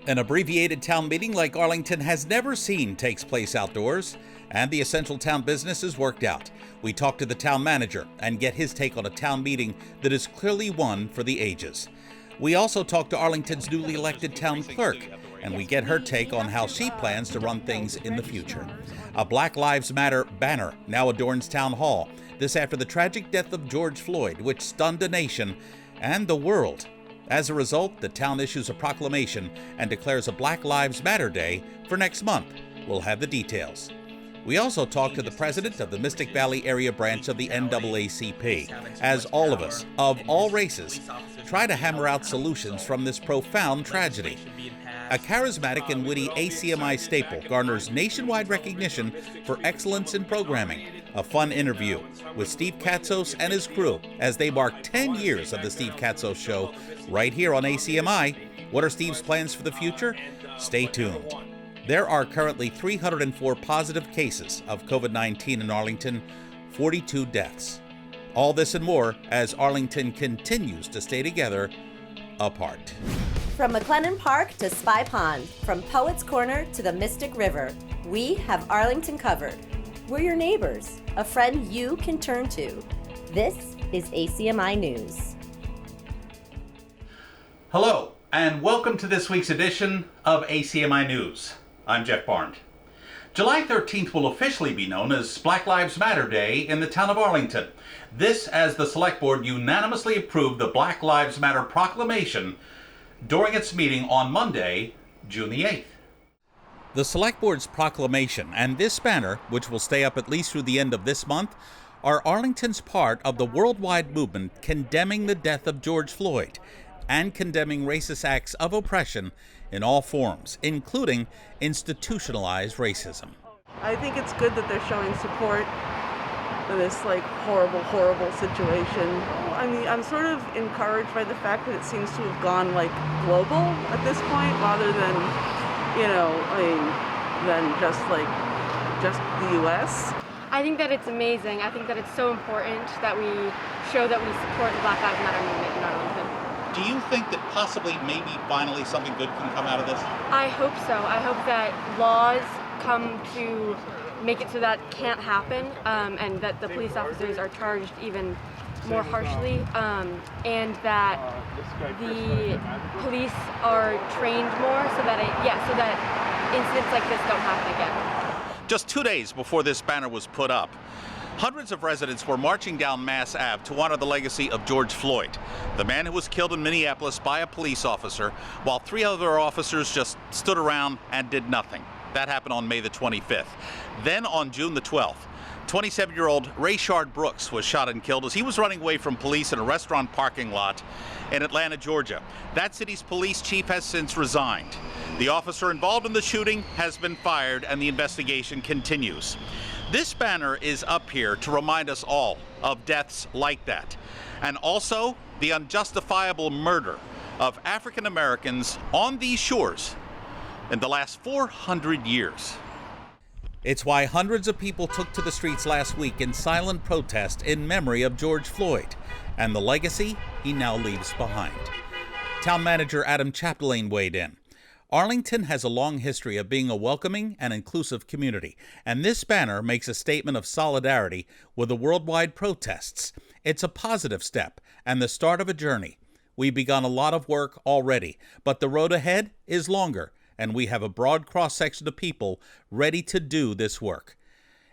An abbreviated town meeting like Arlington has never seen takes place outdoors, and the essential town business is worked out. We talk to the town manager and get his take on a town meeting that is clearly one for the ages. We also talk to Arlington's newly elected town clerk, and we get her take on how she plans to run things in the future. A Black Lives Matter banner now adorns Town Hall, this after the tragic death of George Floyd, which stunned a nation and the world. As a result, the town issues a proclamation and declares a Black Lives Matter Day for next month. We'll have the details. We also talk to the president of the Mystic Valley area branch of the NAACP, as all of us, of all races, try to hammer out solutions from this profound tragedy. A charismatic and witty ACMi staple garners nationwide recognition for excellence in programming. A fun interview with Steve Katsos and his crew as they mark 10 years of the Steve Katsos Show right here on ACMi. What are Steve's plans for the future? Stay tuned. There are currently 304 positive cases of COVID-19 in Arlington, 42 deaths. All this and more as Arlington continues to stay together apart. From McLennan Park to Spy Pond, from Poets Corner to the Mystic River, we have Arlington covered. We're your neighbors, a friend you can turn to. This is ACMi News. Hello, and welcome to this week's edition of ACMi News. I'm Jeff Barnes. July 13th will officially be known as Black Lives Matter Day in the town of Arlington. This as the Select Board unanimously approved the Black Lives Matter proclamation during its meeting on Monday, June the 8th. The Select Board's proclamation and this banner, which will stay up at least through the end of this month, are Arlington's part of the worldwide movement condemning the death of George Floyd and condemning racist acts of oppression in all forms, including institutionalized racism. I think it's good that they're showing support for this horrible situation. I mean, I'm sort of encouraged by the fact that it seems to have gone global at this point rather than, than just the US. I think that it's amazing. I think that it's so important that we show that we support the Black Lives Matter movement in Arlington. Do you think that possibly maybe finally something good can come out of this? I hope so. I hope that laws come to make it so that can't happen, and that the police officers are charged even more harshly, and that the police are trained more so that incidents like this don't happen again. Just 2 days before this banner was put up, hundreds of residents were marching down Mass Ave to honor the legacy of George Floyd, the man who was killed in Minneapolis by a police officer, while 3 other officers just stood around and did nothing. That happened on May the 25th. Then on June the 12th, 27-year-old Rayshard Brooks was shot and killed as he was running away from police in a restaurant parking lot in Atlanta, Georgia. That city's police chief has since resigned. The officer involved in the shooting has been fired and the investigation continues. This banner is up here to remind us all of deaths like that, and also the unjustifiable murder of African Americans on these shores in the last 400 years. It's why hundreds of people took to the streets last week in silent protest in memory of George Floyd and the legacy he now leaves behind. Town manager Adam Chapdelaine weighed in. Arlington has a long history of being a welcoming and inclusive community, and this banner makes a statement of solidarity with the worldwide protests. It's a positive step and the start of a journey. We've begun a lot of work already, but the road ahead is longer, and we have a broad cross-section of people ready to do this work.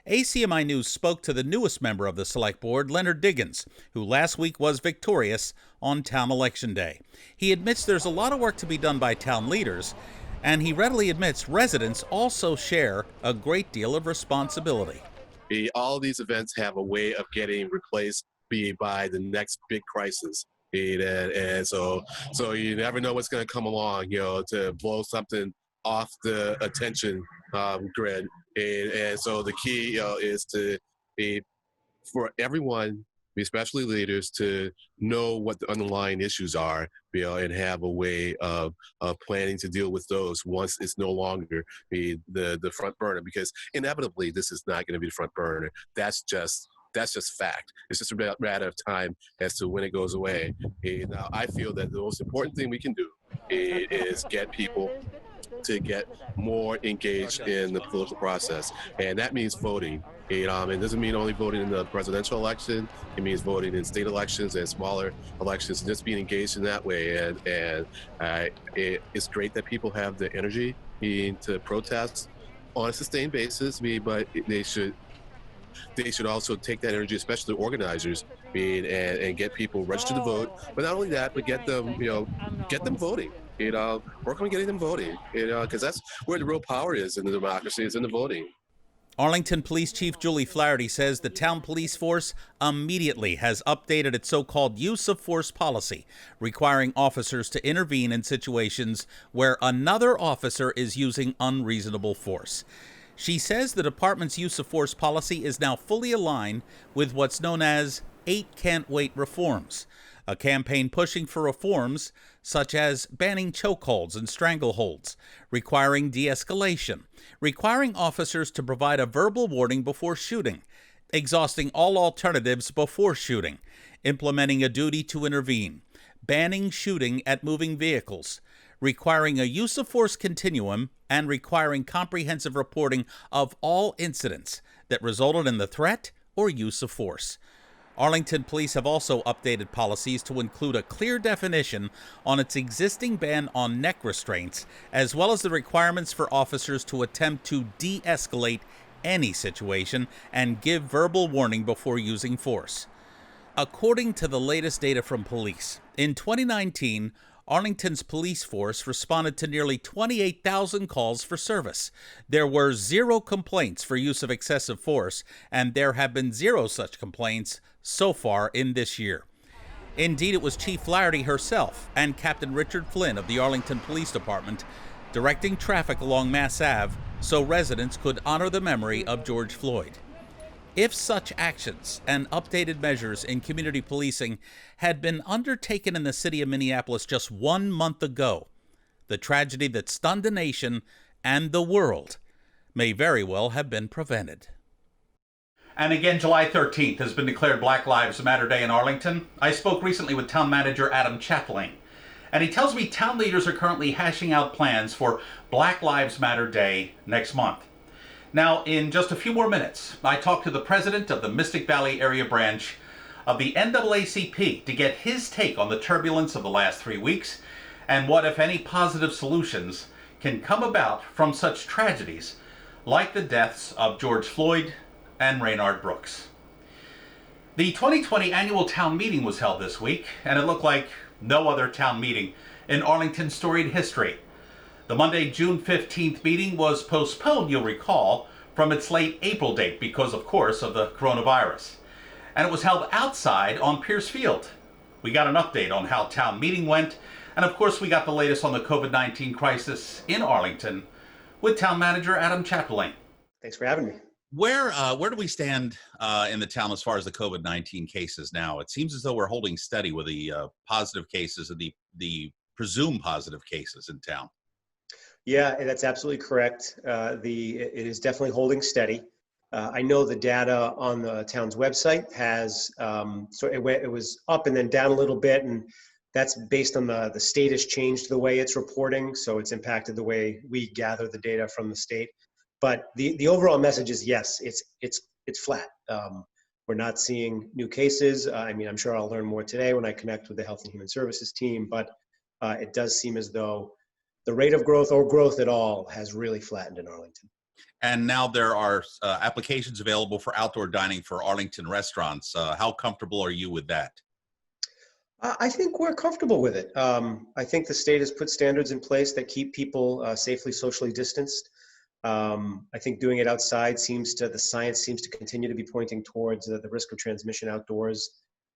ACMi News spoke to the newest member of the Select Board, Leonard Diggins, who last week was victorious on town election day. He admits there's a lot of work to be done by town leaders, and he readily admits residents also share a great deal of responsibility. All these events have a way of getting replaced by the next big crisis. And so you never know what's going to come along, to blow something off the attention grid. And so the key, is for everyone, especially leaders, to know what the underlying issues are, and have a way of planning to deal with those once it's no longer the front burner. Because inevitably, this is not going to be the front burner. That's just fact. It's just a matter of time as to when it goes away. Now, I feel that the most important thing we can do is get people to get more engaged in the political process, and that means voting. It doesn't mean only voting in the presidential election. It means voting in state elections and smaller elections, and just being engaged in that way. It's great that people have the energy to protest on a sustained basis, but they should also take that energy, especially organizers, and get people registered to vote. But not only that, but get them voting. Work on getting them voting. Because that's where the real power is in the democracy, is in the voting. Arlington Police Chief Julie Flaherty says the town police force immediately has updated its so-called use of force policy, requiring officers to intervene in situations where another officer is using unreasonable force. She says the department's use of force policy is now fully aligned with what's known as 8 Can't Wait reforms, a campaign pushing for reforms such as banning chokeholds and strangleholds, requiring de-escalation, requiring officers to provide a verbal warning before shooting, exhausting all alternatives before shooting, implementing a duty to intervene, banning shooting at moving vehicles, requiring a use of force continuum, and requiring comprehensive reporting of all incidents that resulted in the threat or use of force. Arlington Police have also updated policies to include a clear definition on its existing ban on neck restraints, as well as the requirements for officers to attempt to de-escalate any situation and give verbal warning before using force. According to the latest data from police, in 2019, Arlington's police force responded to nearly 28,000 calls for service. There were 0 complaints for use of excessive force, and there have been 0 such complaints so far in this year. Indeed, it was Chief Flaherty herself and Captain Richard Flynn of the Arlington Police Department directing traffic along Mass Ave so residents could honor the memory of George Floyd. If such actions and updated measures in community policing had been undertaken in the city of Minneapolis just 1 month ago, the tragedy that stunned the nation and the world may very well have been prevented. And again, July 13th has been declared Black Lives Matter Day in Arlington. I spoke recently with town manager Adam Chaplin, and he tells me town leaders are currently hashing out plans for Black Lives Matter Day next month. Now, in just a few more minutes, I talked to the president of the Mystic Valley area branch of the NAACP to get his take on the turbulence of the last 3 weeks and what, if any, positive solutions can come about from such tragedies like the deaths of George Floyd and Raynard Brooks. The 2020 annual town meeting was held this week, and it looked like no other town meeting in Arlington's storied history. The Monday, June 15th meeting was postponed, you'll recall, from its late April date because, of course, of the coronavirus. And it was held outside on Pierce Field. We got an update on how town meeting went, and of course we got the latest on the COVID-19 crisis in Arlington with town manager Adam Chaplin. Thanks for having me. Where do we stand in the town as far as the COVID-19 cases now? It seems as though we're holding steady with the positive cases and the presumed positive cases in town. Yeah, that's absolutely correct. It is definitely holding steady. I know the data on the town's website has, it was up and then down a little bit, and that's based on the state has changed the way it's reporting, so it's impacted the way we gather the data from the state. But the overall message is yes, it's flat. We're not seeing new cases. I'm sure I'll learn more today when I connect with the Health and Human Services team, but it does seem as though the rate of growth or growth at all has really flattened in Arlington. And now there are applications available for outdoor dining for Arlington restaurants. How comfortable are you with that? I think we're comfortable with it. I think the state has put standards in place that keep people safely socially distanced. I think doing it outside the science seems to continue to be pointing towards the risk of transmission outdoors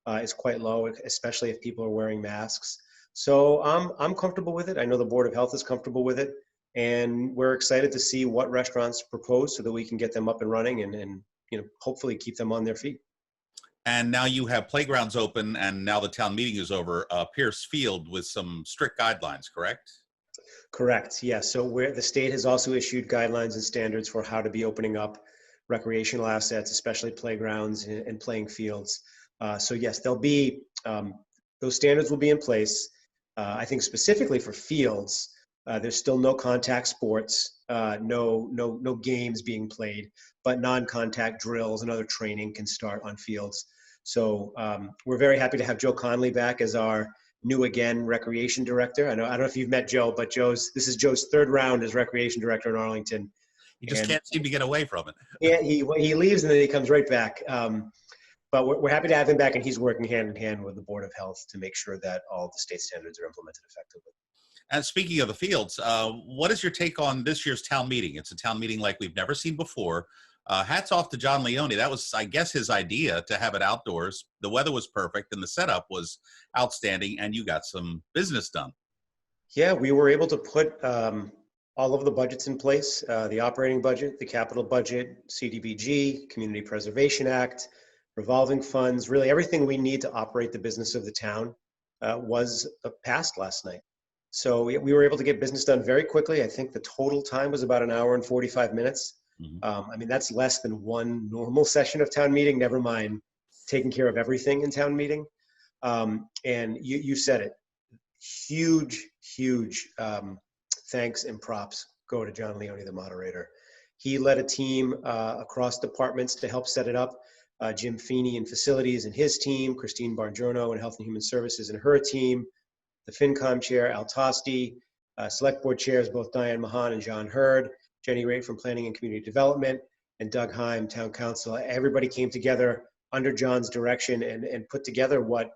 is quite low, especially if people are wearing masks. So I'm comfortable with it. I know the Board of Health is comfortable with it, and we're excited to see what restaurants propose so that we can get them up and running and hopefully keep them on their feet. And now you have playgrounds open, and now the town meeting is over. Pierce Field with some strict guidelines, correct? Correct. Yeah. So the state has also issued guidelines and standards for how to be opening up recreational assets, especially playgrounds and playing fields. So yes, there'll be those standards will be in place. I think specifically for fields, There's still no contact sports, no games being played, but non-contact drills and other training can start on fields. So we're very happy to have Joe Conley back as our new again recreation director. I don't know if you've met Joe, but this is Joe's third round as recreation director in Arlington. You just can't seem to get away from it. Yeah, he leaves and then he comes right back. But we're happy to have him back, and he's working hand in hand with the Board of Health to make sure that all the state standards are implemented effectively. And speaking of the fields, what is your take on this year's town meeting? It's a town meeting like we've never seen before. Hats off to John Leone. That was, I guess, his idea to have it outdoors. The weather was perfect and the setup was outstanding, and you got some business done. Yeah, we were able to put all of the budgets in place, the operating budget, the capital budget, CDBG, Community Preservation Act, revolving funds, really everything we need to operate the business of the town was passed last night. So we were able to get business done very quickly. I think the total time was about 1 hour and 45 minutes. I mean, that's less than one normal session of town meeting, never mind taking care of everything in town meeting. And you said it, huge thanks and props go to John Leone, the moderator. He led a team across departments to help set it up. Jim Feeney in facilities and his team, Christine Bargiorno in Health and Human Services and her team, the FinCom chair, Al Tosti, select board chairs, both Diane Mahan and John Hurd, Jenny Raitt from Planning and Community Development, and Doug Heim, Town Council. Everybody came together under John's direction and put together what,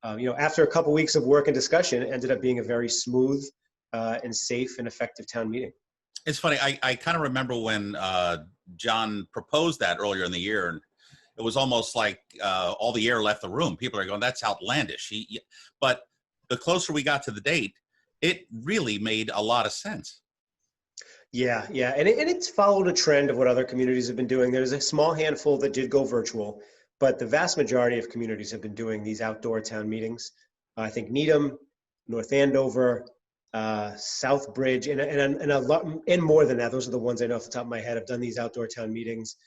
after a couple weeks of work and discussion, ended up being a very smooth and safe and effective town meeting. It's funny, I kind of remember when John proposed that earlier in the year, and it was almost like all the air left the room. People are going, that's outlandish. But the closer we got to the date, it really made a lot of sense. Yeah. And it's followed a trend of what other communities have been doing. There's a small handful that did go virtual, but the vast majority of communities have been doing these outdoor town meetings. I think Needham, North Andover, Southbridge, and a lot, and more than that. Those are the ones I know off the top of my head have done these outdoor town meetings.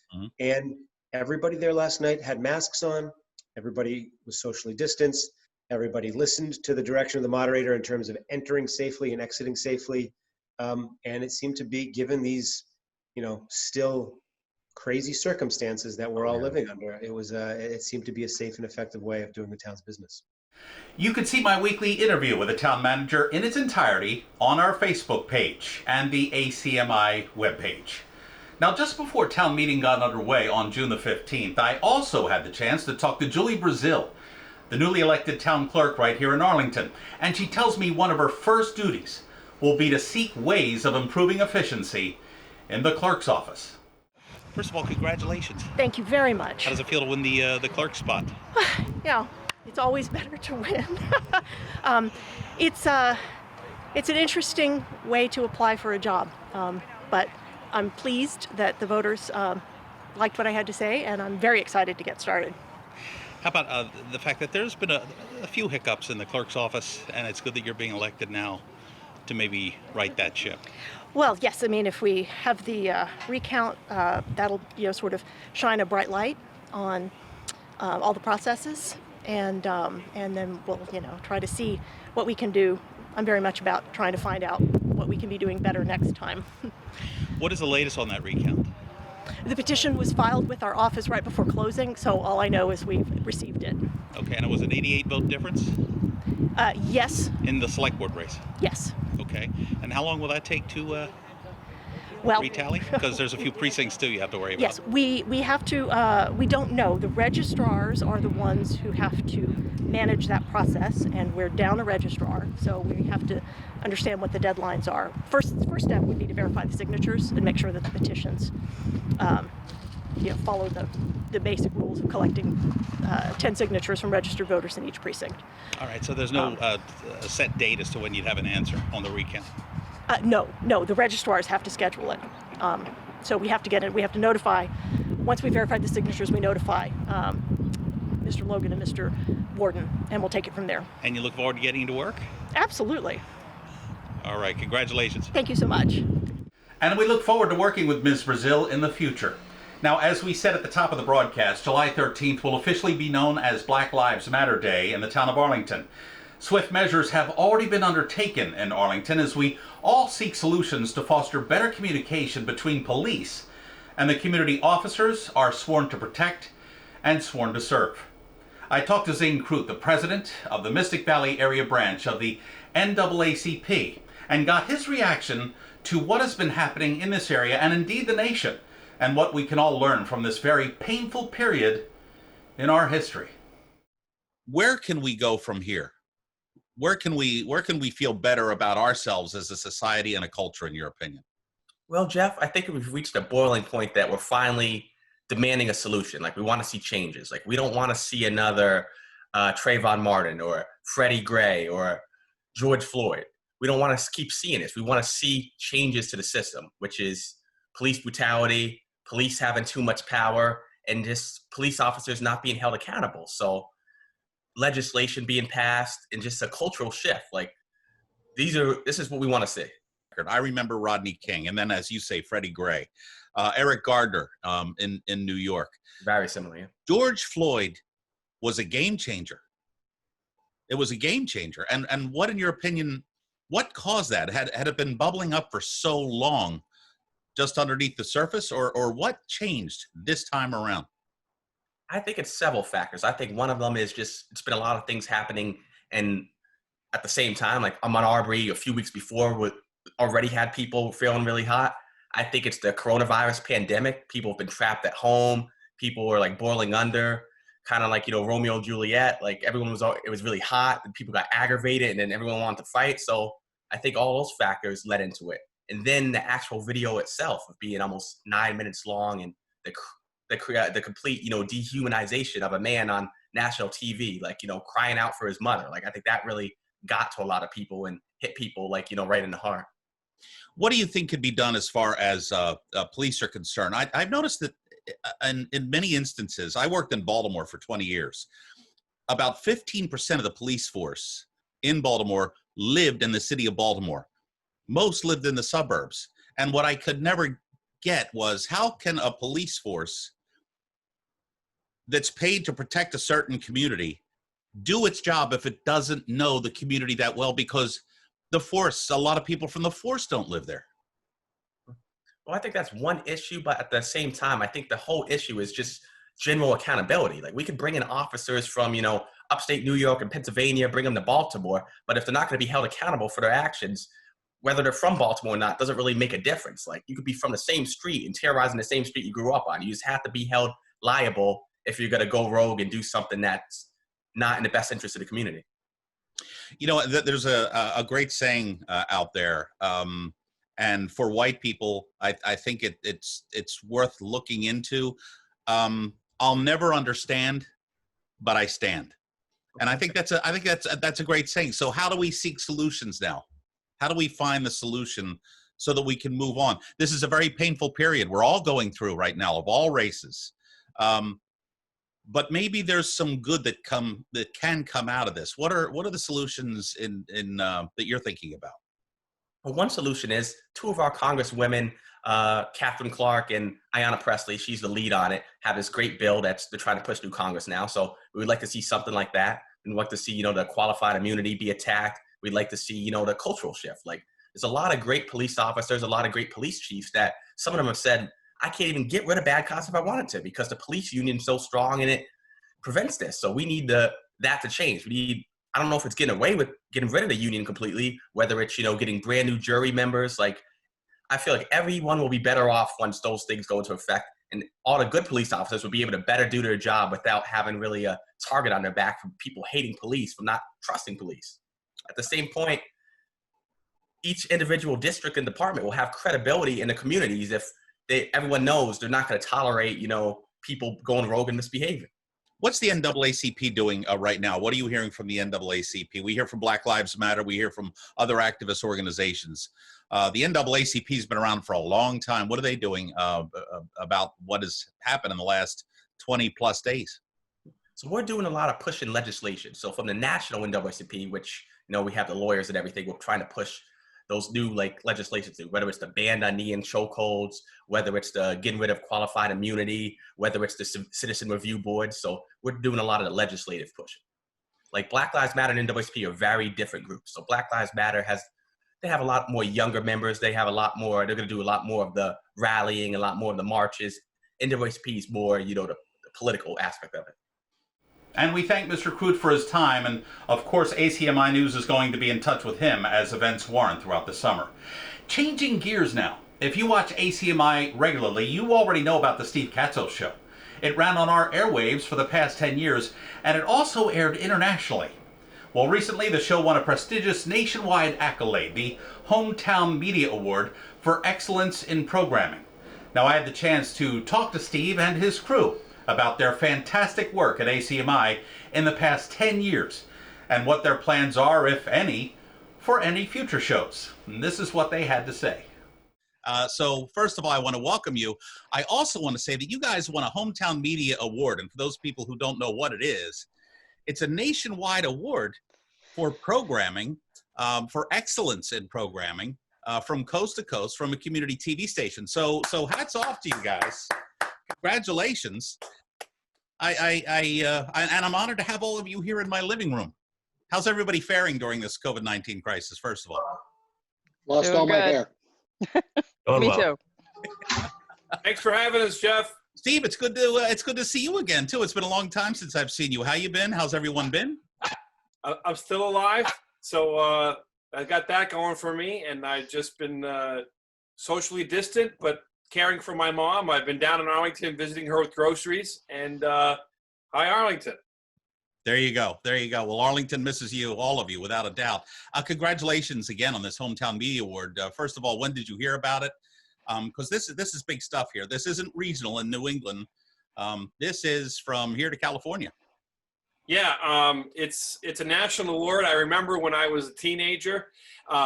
And everybody there last night had masks on. Everybody was socially distanced. Everybody listened to the direction of the moderator in terms of entering safely and exiting safely. And it seemed to be, given these, still crazy circumstances that we're all living under, it seemed to be a safe and effective way of doing the town's business. You can see my weekly interview with the town manager in its entirety on our Facebook page and the ACMi webpage. Now, just before town meeting got underway on June the 15th, I also had the chance to talk to Julie Brazil, the newly elected town clerk right here in Arlington. And she tells me one of her first duties will be to seek ways of improving efficiency in the clerk's office. First of all, congratulations. Thank you very much. How does it feel to win the clerk spot? It's always better to win. It's an interesting way to apply for a job, but I'm pleased that the voters liked what I had to say, and I'm very excited to get started. How about the fact that there's been a few hiccups in the clerk's office, and it's good that you're being elected now to maybe right that ship? Well, yes. I mean, if we have the recount, that'll sort of shine a bright light on all the processes, and then we'll try to see what we can do. I'm very much about trying to find out what we can be doing better next time. What is the latest on that recount? The petition was filed with our office right before closing, so all I know is we've received it. Okay, and it was an 88 vote difference? Yes. In the select board race? Yes. Okay, and how long will that take to retally? Because there's a few precincts too you have to worry about. Yes, we have to, we don't know. The registrars are the ones who have to manage that process, and we're down a registrar, so we have to understand what the deadlines are. First step would be to verify the signatures and make sure that the petitions follow the basic rules of collecting 10 signatures from registered voters in each precinct. All right, so there's no set date as to when you'd have an answer on the recount? No, the registrars have to schedule it. So we have to notify, once we verify the signatures, we notify Mr. Logan and Mr. Warden, and we'll take it from there. And you look forward to getting into work? Absolutely. All right, congratulations. Thank you so much. And we look forward to working with Ms. Brazil in the future. Now, as we said at the top of the broadcast, July 13th will officially be known as Black Lives Matter Day in the town of Arlington. Swift measures have already been undertaken in Arlington as we all seek solutions to foster better communication between police and the community officers are sworn to protect and sworn to serve. I talked to Zane Crute, the president of the Mystic Valley area branch of the NAACP, and got his reaction to what has been happening in this area and indeed the nation, and what we can all learn from this very painful period in our history. Where can we go from here? Where can we feel better about ourselves as a society and a culture, in your opinion? Well, Jeff, I think we've reached a boiling point that we're finally demanding a solution. Like, we want to see changes. Like, we don't want to see another Trayvon Martin or Freddie Gray or George Floyd. We don't want to keep seeing this. We want to see changes to the system, which is police brutality, police having too much power, and just police officers not being held accountable. So legislation being passed and just a cultural shift. Like, this is what we want to see. I remember Rodney King, and then, as you say, Freddie Gray, Eric Gardner in New York. Very similar. Yeah. George Floyd was a game changer. It was a game changer. And what, in your opinion, what caused that? Had it been bubbling up for so long, just underneath the surface, or what changed this time around? I think it's several factors. I think one of them is just, it's been a lot of things happening, and at the same time, like Ahmaud Arbery a few weeks before already had people feeling really hot. I think it's the coronavirus pandemic. People have been trapped at home. People were like boiling under, kind of like, Romeo and Juliet. Like, it was really hot and people got aggravated and then everyone wanted to fight. So I think all those factors led into it. And then the actual video itself of being almost 9 minutes long, and the complete, dehumanization of a man on national TV, like, crying out for his mother. Like, I think that really got to a lot of people and hit people, like, right in the heart. What do you think could be done as far as police are concerned? I've noticed that in many instances, I worked in Baltimore for 20 years. About 15% of the police force in Baltimore lived in the city of Baltimore. Most lived in the suburbs. And what I could never get was, how can a police force that's paid to protect a certain community do its job if it doesn't know the community that well? Because a lot of people from the force don't live there. Well, I think that's one issue, but at the same time, I think the whole issue is just general accountability. Like, we could bring in officers from, upstate New York and Pennsylvania, bring them to Baltimore, but if they're not going to be held accountable for their actions, whether they're from Baltimore or not, doesn't really make a difference. Like, you could be from the same street and terrorizing the same street you grew up on. You just have to be held liable if you're going to go rogue and do something that's not in the best interest of the community. There's a great saying out there, and for white people, I think it's worth looking into. I'll never understand, but I stand. And I think that's a great saying. So how do we seek solutions now? How do we find the solution so that we can move on? This is a very painful period we're all going through right now, of all races. But maybe there's some good that can come out of this. What are the solutions that you're thinking about? Well, one solution is two of our congresswomen, Catherine Clark and Ayanna Pressley, she's the lead on it, have this great bill they're trying to push through Congress now. So we would like to see something like that. We'd like to see, the qualified immunity be attacked. We'd like to see, the cultural shift. Like, there's a lot of great police officers, a lot of great police chiefs that some of them have said, I can't even get rid of bad cops if I wanted to, because the police union is so strong and it prevents this. So we need that to change. I don't know if it's getting rid of the union completely, whether it's, getting brand new jury members. Like, I feel like everyone will be better off once those things go into effect, and all the good police officers will be able to better do their job without having really a target on their back from people hating police, from not trusting police. At the same point, each individual district and department will have credibility in the communities if everyone knows they're not going to tolerate, people going rogue and misbehaving. What's the NAACP doing right now? What are you hearing from the NAACP? We hear from Black Lives Matter. We hear from other activist organizations. The NAACP has been around for a long time. What are they doing about what has happened in the last 20 plus days? So we're doing a lot of pushing legislation. So from the national NAACP, which, we have the lawyers and everything, we're trying to push those new legislation through, whether it's the ban on knee and chokeholds, whether it's the getting rid of qualified immunity, whether it's the citizen review board. So we're doing a lot of the legislative pushing. Like Black Lives Matter and NAACP are very different groups. So Black Lives Matter they have a lot more younger members. They're going to do a lot more of the rallying, a lot more of the marches. NAACP is more, the political aspect of it. And we thank Mr. Crute for his time, and of course ACMi News is going to be in touch with him as events warrant throughout the summer. Changing gears now. If you watch ACMi regularly, you already know about the Steve Katsos show. It ran on our airwaves for the past 10 years, and it also aired internationally. Well, recently the show won a prestigious nationwide accolade, the Hometown Media Award for Excellence in Programming. Now, I had the chance to talk to Steve and his crew about their fantastic work at ACMi in the past 10 years, and what their plans are, if any, for any future shows. And this is what they had to say. So first of all, I want to welcome you. I also want to say that you guys won a Hometown Media Award. And for those people who don't know what it is, it's a nationwide award for programming, for excellence in programming, from coast to coast, from a community TV station. So hats off to you guys. Congratulations. And I'm honored to have all of you here in my living room. How's everybody faring during this COVID-19 crisis, first of all? Lost all my hair. Me too. Thanks for having us, Jeff. Steve, it's good to see you again too. It's been a long time since I've seen you. How you been? How's everyone been? I'm still alive, so I got that going for me, and I've just been socially distant, but caring for my mom. I've been down in Arlington visiting her with groceries, and hi, Arlington. There you go. There you go. Well, Arlington misses you, all of you, without a doubt. Congratulations again on this Hometown Media Award. First of all, when did you hear about it? Because this is big stuff here. This isn't regional in New England. This is from here to California. Yeah, it's a national award. I remember when I was a teenager,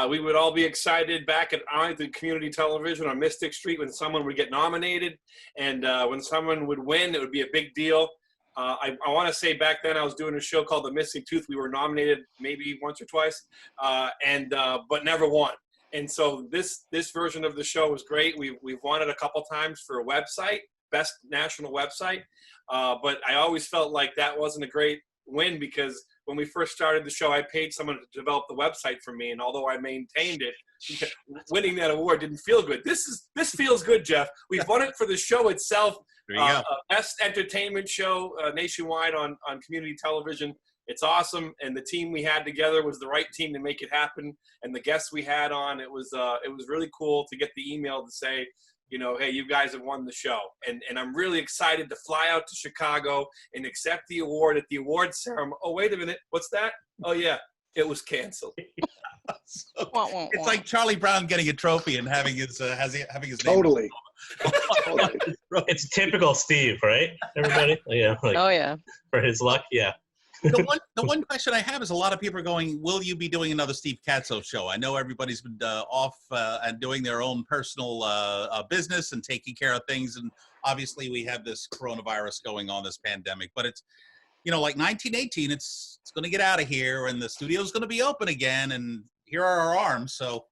we would all be excited back at Arlington Community Television on Mystic Street when someone would get nominated, and when someone would win, it would be a big deal. I want to say back then I was doing a show called The Missing Tooth. We were nominated maybe once or twice, but never won. And so this version of the show was great. We've won it a couple times for a website, best national website. But I always felt like that wasn't a great win because when we first started the show, I paid someone to develop the website for me. And although I maintained it, winning that award didn't feel good. This feels good, Jeff. We've won it for the show itself. Best entertainment show nationwide on community television. It's awesome, and the team we had together was the right team to make it happen. And the guests we had on, it was really cool to get the email to say, hey, you guys have won the show. And I'm really excited to fly out to Chicago and accept the award at the award ceremony. Oh, wait a minute, what's that? Oh yeah, it was canceled. It's like Charlie Brown getting a trophy and having his name. Totally. It's typical Steve, right? Everybody? Yeah. Oh yeah. For his luck, yeah. The one question I have is a lot of people are going, will you be doing another Steve Katsos show? I know everybody's been off and doing their own personal business and taking care of things. And obviously we have this coronavirus going on, this pandemic. But it's, like 1918, it's going to get out of here and the studio's going to be open again. And here are our arms. So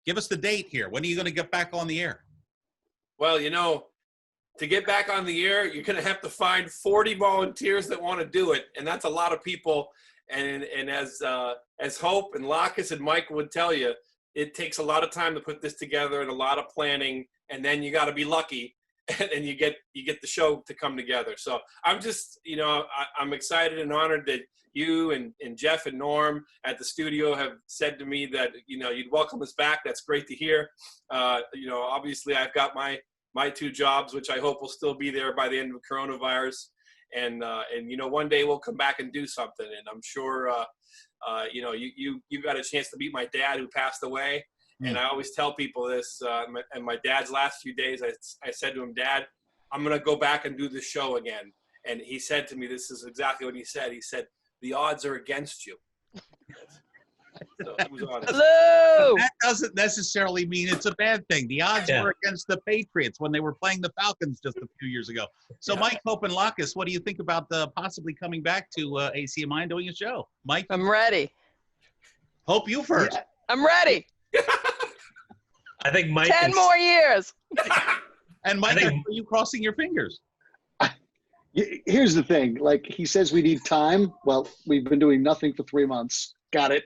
give us the date here. When are you going to get back on the air? Well, to get back on the air, you're going to have to find 40 volunteers that want to do it. And that's a lot of people. And as Hope and Lacus and Mike would tell you, it takes a lot of time to put this together and a lot of planning. And then you got to be lucky and you get the show to come together. So I'm just, I'm excited and honored that you and Jeff and Norm at the studio have said to me that, you'd welcome us back. That's great to hear. Obviously I've got my two jobs, which I hope will still be there by the end of coronavirus. And one day we'll come back and do something. And I'm sure, you got a chance to meet my dad who passed away. And I always tell people this, and my dad's last few days, I said to him, Dad, I'm going to go back and do this show again. And he said to me, this is exactly what he said. He said, the odds are against you. So he was honest. Hello! That doesn't necessarily mean it's a bad thing. The odds were against the Patriots when they were playing the Falcons just a few years ago. So Mike, Hope, and Lacus, what do you think about possibly coming back to ACMi and doing a show? Mike? I'm ready. Hope, you first. Yeah. I'm ready. I think Mike 10 more years. And Mike, are you crossing your fingers? Here's the thing. Like, he says we need time. Well, we've been doing nothing for 3 months. Got it.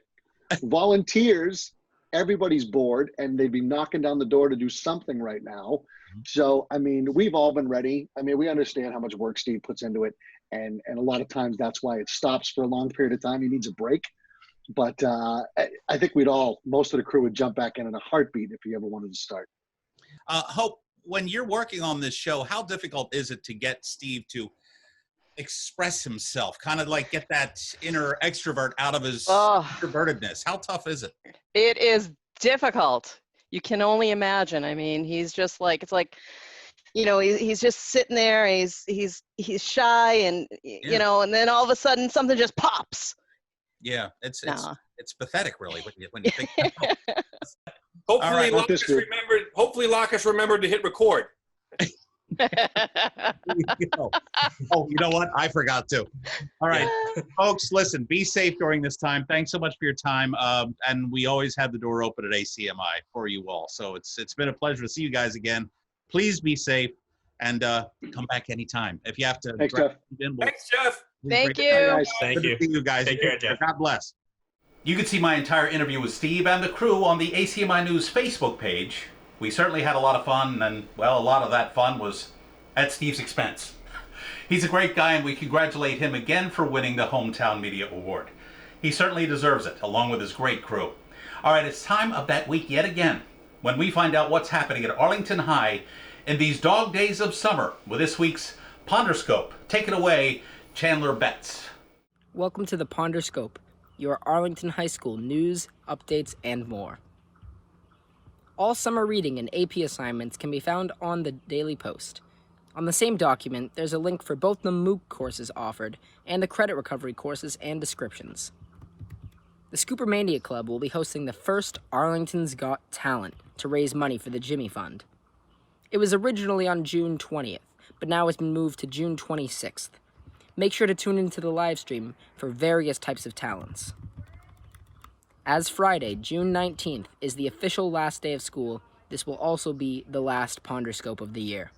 Volunteers, everybody's bored, and they'd be knocking down the door to do something right now. So, I mean, we've all been ready. I mean, we understand how much work Steve puts into it. And a lot of times that's why it stops for a long period of time. He needs a break. But I think most of the crew would jump back in a heartbeat if he ever wanted to start. Hope, when you're working on this show, how difficult is it to get Steve to express himself, kind of like get that inner extrovert out of his introvertedness? How tough is it? It is difficult. You can only imagine. I mean, he's just like, it's like, he's just sitting there. He's shy, and you know, and then all of a sudden something just pops. Yeah, it's pathetic, really, when you think. Hopefully, Lockus remembered to hit record. Oh, you know what? I forgot to. All right, folks, listen, be safe during this time. Thanks so much for your time. And we always have the door open at ACMi for you all. So it's been a pleasure to see you guys again. Please be safe and come back anytime. If you have to. Thanks, Jeff. Thanks, Jeff. Thank you. Thank you. Good to see you guys. Take care, Jeff. God bless. You can see my entire interview with Steve and the crew on the ACMi News Facebook page. We certainly had a lot of fun, and, well, a lot of that fun was at Steve's expense. He's a great guy, and we congratulate him again for winning the Hometown Media Award. He certainly deserves it, along with his great crew. All right, it's time of that week yet again, when we find out what's happening at Arlington High in these dog days of summer with this week's Ponderscope. Take it away, Chandler Betts. Welcome to the Ponderscope, your Arlington High School news, updates, and more. All summer reading and AP assignments can be found on the Daily Post. On the same document, there's a link for both the MOOC courses offered and the credit recovery courses and descriptions. The Scoopermania Club will be hosting the first Arlington's Got Talent to raise money for the Jimmy Fund. It was originally on June 20th, but now it's been moved to June 26th. Make sure to tune into the live stream for various types of talents. As Friday, June 19th, is the official last day of school, this will also be the last Ponderscope of the year.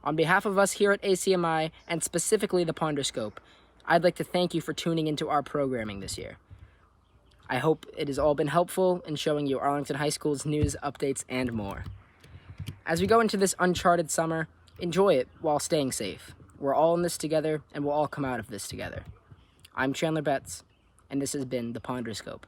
On behalf of us here at ACMi, and specifically the Ponderscope, I'd like to thank you for tuning into our programming this year. I hope it has all been helpful in showing you Arlington High School's news, updates, and more. As we go into this uncharted summer, enjoy it while staying safe. We're all in this together, and we'll all come out of this together. I'm Chandler Betts, and this has been the Ponderscope.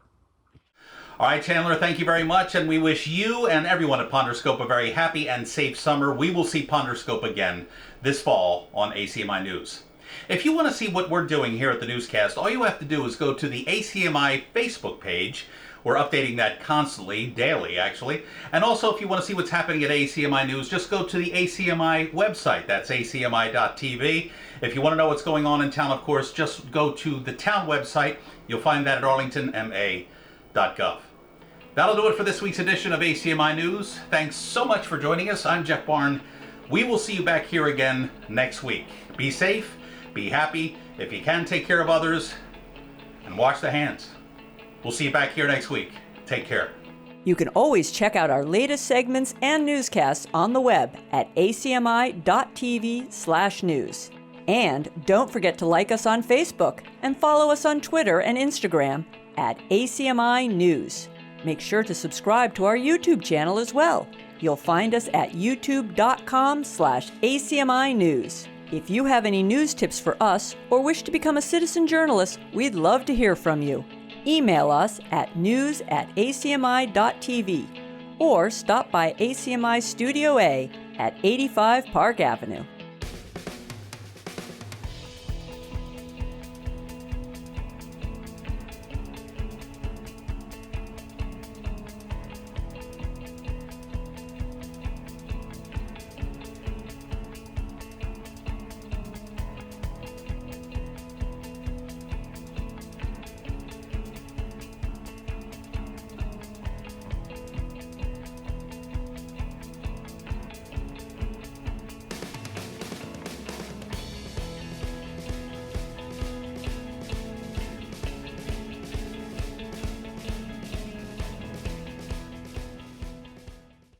All right, Chandler, thank you very much, and we wish you and everyone at Ponderscope a very happy and safe summer. We will see Ponderscope again this fall on ACMi News. If you want to see what we're doing here at the newscast, all you have to do is go to the ACMi Facebook page. We're updating that constantly, daily actually. And also, if you want to see what's happening at ACMi News, just go to the ACMi website. That's acmi.tv. If you want to know what's going on in town, of course, just go to the town website. You'll find that at arlingtonma.gov. That'll do it for this week's edition of ACMi News. Thanks so much for joining us. I'm Jeff Barn. We will see you back here again next week. Be safe, be happy. If you can, take care of others, and wash the hands. We'll see you back here next week. Take care. You can always check out our latest segments and newscasts on the web at acmi.tv/news. And don't forget to like us on Facebook and follow us on Twitter and Instagram at ACMi News. Make sure to subscribe to our YouTube channel as well. You'll find us at youtube.com/ACMi News. If you have any news tips for us or wish to become a citizen journalist, we'd love to hear from you. Email us at news@acmi.tv or stop by ACMI Studio A at 85 Park Avenue.